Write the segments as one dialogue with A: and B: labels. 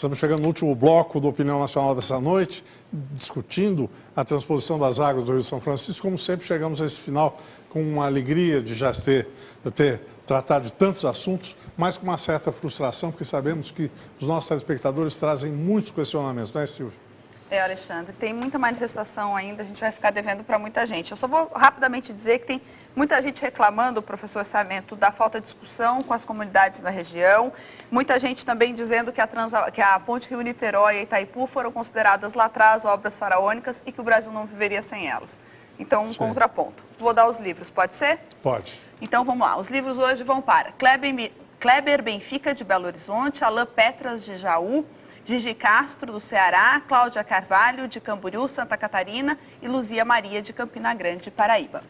A: Estamos chegando no último bloco do Opinião Nacional dessa noite, discutindo a transposição das águas do Rio São Francisco. Como sempre, chegamos a esse final com uma alegria de já ter tratado de tantos assuntos, mas com uma certa frustração, porque sabemos que os nossos telespectadores trazem muitos questionamentos, não é, Silvia?
B: Alexandre, tem muita manifestação ainda, a gente vai ficar devendo para muita gente. Eu só vou rapidamente dizer que tem muita gente reclamando, professor Sarmento, da falta de discussão com as comunidades da região. Muita gente também dizendo que a Ponte Rio-Niterói e Itaipu foram consideradas lá atrás obras faraônicas e que o Brasil não viveria sem elas. Então, um contraponto. Vou dar os livros, pode ser?
A: Pode.
B: Então, vamos lá. Os livros hoje vão para Kleber Benfica, de Belo Horizonte, Alain Petras, de Jaú, Gigi Castro, do Ceará, Cláudia Carvalho, de Camboriú, Santa Catarina e Luzia Maria, de Campina Grande, Paraíba.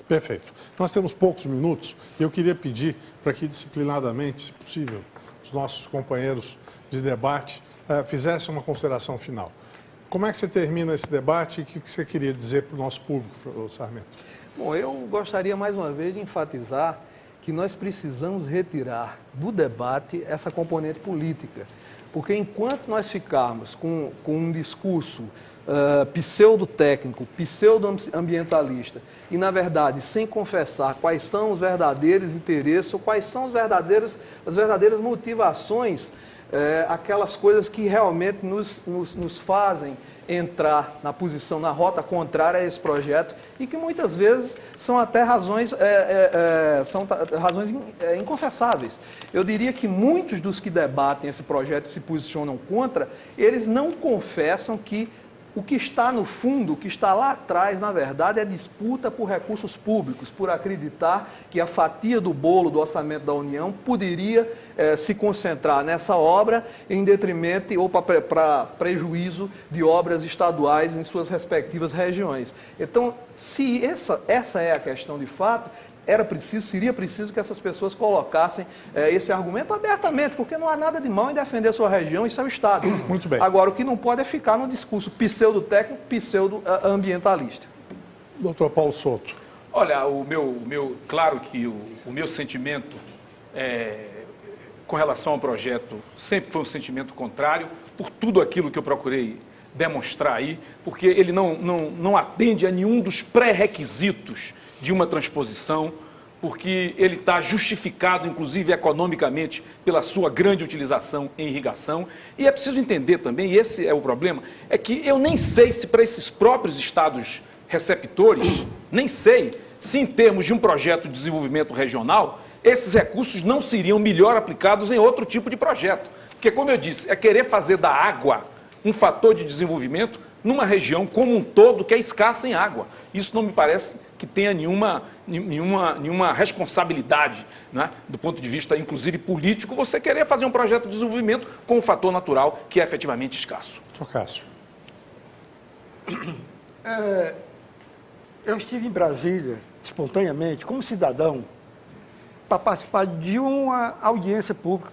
A: Perfeito. Nós temos poucos minutos e eu queria pedir para que, disciplinadamente, se possível, os nossos companheiros de debate fizessem uma consideração final. Como é que você termina esse debate e o que você queria dizer para o nosso público, Sarmento?
C: Bom, eu gostaria mais uma vez de enfatizar que nós precisamos retirar do debate essa componente política. Porque enquanto nós ficarmos com um discurso pseudo-técnico, pseudo-ambientalista, e, na verdade, sem confessar quais são os verdadeiros interesses, ou quais são as verdadeiras motivações, aquelas coisas que realmente nos fazem entrar na posição, na rota contrária a esse projeto, e que muitas vezes são até razões inconfessáveis. Eu diria que muitos dos que debatem esse projeto e se posicionam contra, eles não confessam que o que está no fundo, o que está lá atrás, na verdade, é disputa por recursos públicos, por acreditar que a fatia do bolo do orçamento da União poderia se concentrar nessa obra em detrimento ou para prejuízo de obras estaduais em suas respectivas regiões. Então, se essa é a questão de fato, seria preciso que essas pessoas colocassem esse argumento abertamente, porque não há nada de mal em defender a sua região e seu estado.
A: Muito bem.
C: Agora, o que não pode é ficar no discurso pseudo-técnico, pseudo-ambientalista.
A: Doutor Paulo Souto.
D: Olha, claro que o meu sentimento com relação ao projeto sempre foi um sentimento contrário, por tudo aquilo que eu procurei demonstrar aí, porque ele não atende a nenhum dos pré-requisitos de uma transposição, porque ele está justificado, inclusive economicamente, pela sua grande utilização em irrigação. E é preciso entender também, e esse é o problema, é que eu nem sei se para esses próprios estados receptores, nem sei se em termos de um projeto de desenvolvimento regional, esses recursos não seriam melhor aplicados em outro tipo de projeto. Porque, como eu disse, é querer fazer da água um fator de desenvolvimento numa região como um todo que é escassa em água. Isso não me parece que tenha nenhuma responsabilidade, né, do ponto de vista, inclusive, político, você querer fazer um projeto de desenvolvimento com um fator natural que é efetivamente escasso.
A: Sr. Cássio.
E: Eu estive em Brasília, espontaneamente, como cidadão, para participar de uma audiência pública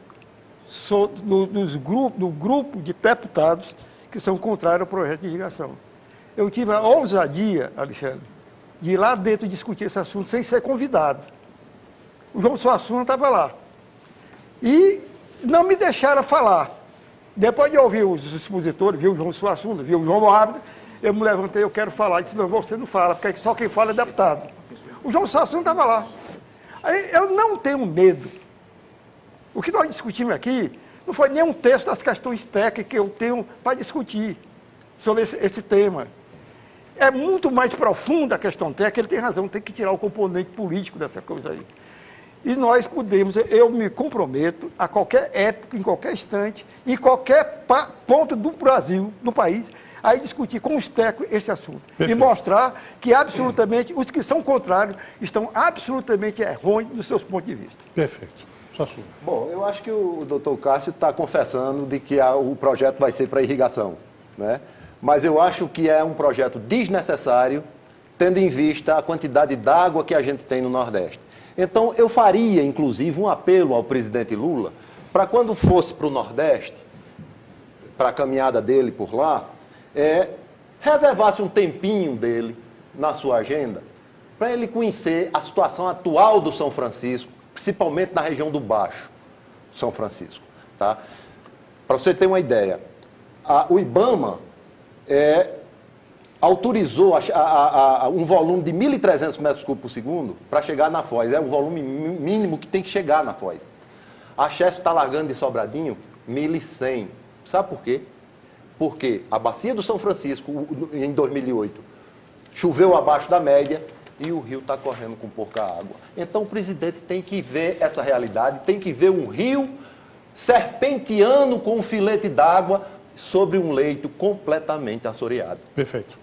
E: do grupo de deputados que são contrários ao projeto de irrigação. Eu tive a ousadia, Alexandre, de ir lá dentro discutir esse assunto sem ser convidado. O João Suassuna estava lá. E não me deixaram falar. Depois de ouvir os expositores, vi o João Suassuna, vi o João Moabra, eu me levantei, eu quero falar. E disse, não, você não fala, porque só quem fala é deputado. O João Suassuna estava lá. Aí, eu não tenho medo. O que nós discutimos aqui não foi nem um terço das questões técnicas que eu tenho para discutir sobre esse tema. É muito mais profunda a questão técnica, ele tem razão, tem que tirar o componente político dessa coisa aí. E nós podemos, eu me comprometo a qualquer época, em qualquer instante, em qualquer ponto do Brasil, do país, a discutir com os técnicos este assunto. Perfeito. E mostrar que absolutamente, os que são contrários, estão absolutamente errôneos dos seus pontos de vista.
A: Perfeito.
F: Bom, eu acho que o doutor Cássio está confessando de que o projeto vai ser para irrigação, né? Mas eu acho que é um projeto desnecessário, tendo em vista a quantidade d'água que a gente tem no Nordeste. Então, eu faria, inclusive, um apelo ao presidente Lula, para quando fosse para o Nordeste, para a caminhada dele por lá, reservasse um tempinho dele na sua agenda, para ele conhecer a situação atual do São Francisco, principalmente na região do Baixo São Francisco, tá? Para você ter uma ideia, o IBAMA autorizou um volume de 1.300 metros cúbicos por segundo para chegar na Foz. É o volume mínimo que tem que chegar na Foz. A Chesf está largando de Sobradinho 1.100. Sabe por quê? Porque a bacia do São Francisco, em 2008, choveu abaixo da média e o rio está correndo com pouca água. Então o presidente tem que ver essa realidade, tem que ver um rio serpenteando com um filete d'água sobre um leito completamente assoreado.
A: Perfeito.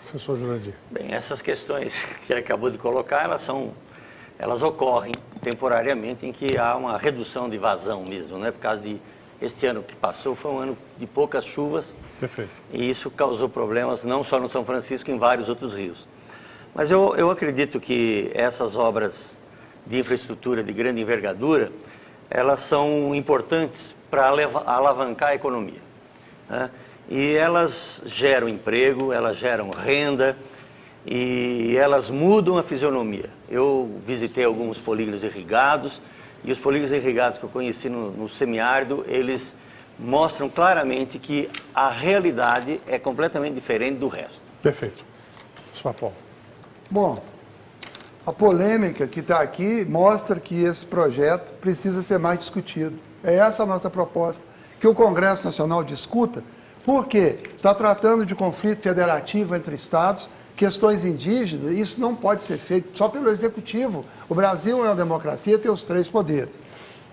A: Professor Jurandir.
G: Bem, essas questões que ele acabou de colocar, elas ocorrem temporariamente em que há uma redução de vazão mesmo, né? Por causa de este ano que passou foi um ano de poucas chuvas.
A: Perfeito.
G: E isso causou problemas não só no São Francisco, em vários outros rios. Mas eu acredito que essas obras de infraestrutura de grande envergadura, elas são importantes para alavancar a economia, né? E elas geram emprego, elas geram renda e elas mudam a fisionomia. Eu visitei alguns polígonos irrigados e os polígonos irrigados que eu conheci no semiárido, eles mostram claramente que a realidade é completamente diferente do resto.
A: Perfeito. Sua Paulo.
E: Bom, a polêmica que está aqui mostra que esse projeto precisa ser mais discutido. É essa a nossa proposta, que o Congresso Nacional discuta, porque está tratando de conflito federativo entre estados, questões indígenas, e isso não pode ser feito só pelo Executivo. O Brasil é uma democracia, tem os 3 poderes.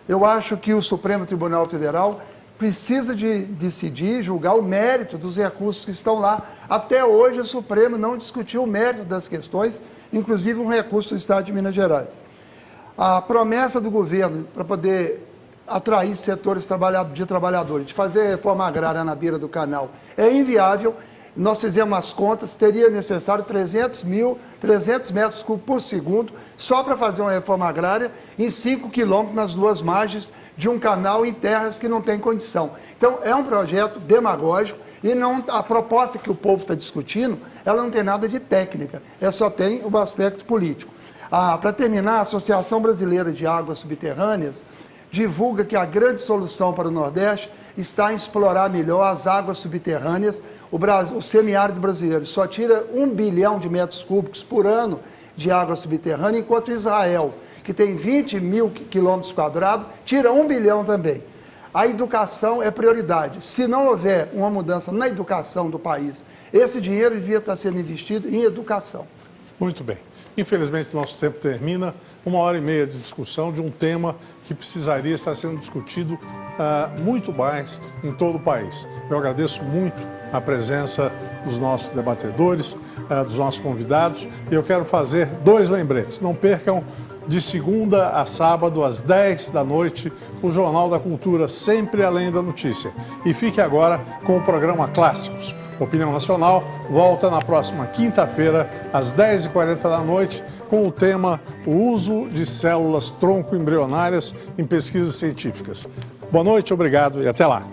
E: Eu acho que o Supremo Tribunal Federal precisa de decidir, julgar o mérito dos recursos que estão lá. Até hoje o Supremo não discutiu o mérito das questões, inclusive um recurso do Estado de Minas Gerais. A promessa do governo para poder atrair setores de trabalhadores, de fazer reforma agrária na beira do canal, é inviável. Nós fizemos as contas, teria necessário 300 metros cúbicos por segundo só para fazer uma reforma agrária em 5 quilômetros nas 2 margens de um canal em terras que não tem condição. Então, é um projeto demagógico e a proposta que o povo está discutindo, ela não tem nada de técnica, só tem o aspecto político. Para terminar, a Associação Brasileira de Águas Subterrâneas divulga que a grande solução para o Nordeste está em explorar melhor as águas subterrâneas. O semiárido brasileiro só tira 1 bilhão de metros cúbicos por ano de água subterrânea, enquanto Israel, que tem 20 mil quilômetros quadrados, tira 1 bilhão também. A educação é prioridade. Se não houver uma mudança na educação do país, esse dinheiro devia estar sendo investido em educação.
A: Muito bem. Infelizmente, nosso tempo termina. 1h30 de discussão de um tema que precisaria estar sendo discutido muito mais em todo o país. Eu agradeço muito a presença dos nossos debatedores, dos nossos convidados, e eu quero fazer 2 lembretes. Não percam, de segunda a sábado, às 10 da noite, o Jornal da Cultura, sempre além da notícia. E fique agora com o programa Clássicos. Opinião Nacional volta na próxima quinta-feira, às 10h40 da noite, com o tema O uso de células tronco-embrionárias em pesquisas científicas. Boa noite, obrigado e até lá.